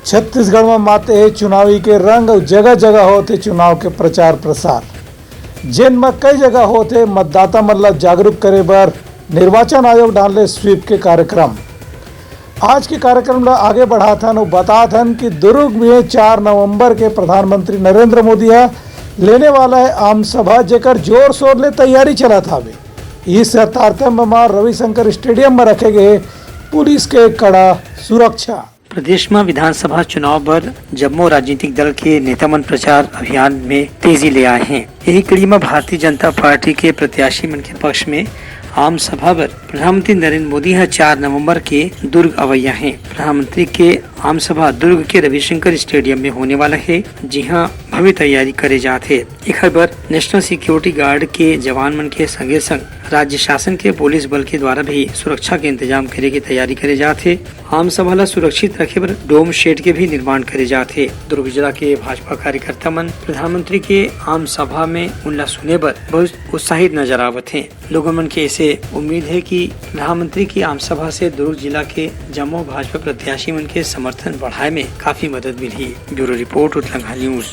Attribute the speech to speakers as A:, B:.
A: छत्तीसगढ़ में माते है चुनावी के रंग और जगह जगह होते चुनाव के प्रचार प्रसार। जिन में कई जगह होते मतदाता मतलब जागरूक करे बर निर्वाचन आयोग डाले स्वीप के कार्यक्रम। आज के कार्यक्रम ला आगे बढ़ाथन और बताथन कि दुर्ग में 4 नवंबर के प्रधानमंत्री नरेंद्र मोदी लेने वाला है आम सभा, जेकर जोर शोर ले तैयारी चलत हवे। इस तारतम्य में रविशंकर स्टेडियम में रखे गए पुलिस के कड़ा सुरक्षा।
B: प्रदेश में विधानसभा चुनाव पर जम्मू राजनीतिक दल के नेता मन प्रचार अभियान में तेजी ले आए हैं। यही कड़ी में भारतीय जनता पार्टी के प्रत्याशी मन के पक्ष में आम सभा पर प्रधानमंत्री नरेंद्र मोदी 4 नवंबर के दुर्ग अवैया हैं। प्रधानमंत्री के आम सभा दुर्ग के रविशंकर स्टेडियम में होने वाला है, जहां भव्य तैयारी करे जाते। एक बार नेशनल सिक्योरिटी गार्ड के जवान मन के संगे संग राज्य शासन के पुलिस बल के द्वारा भी सुरक्षा के इंतजाम करे की तैयारी करे जाते। आम सभा ला सुरक्षित रखे पर डोम शेड के भी निर्माण करे जाते। दुर्ग जिला के भाजपा कार्यकर्ता मन प्रधानमंत्री के आम सभा में उनला सुने पर बहुत उत्साहित नजर आवत हैं। लोगों मन के ऐसे उम्मीद है कि प्रधानमंत्री की आम सभा से दुर्ग जिला के जम्मू भाजपा प्रत्याशी मन के समर्थन बढ़ाए में काफी मदद मिली। Bureau report Uttarakhand news.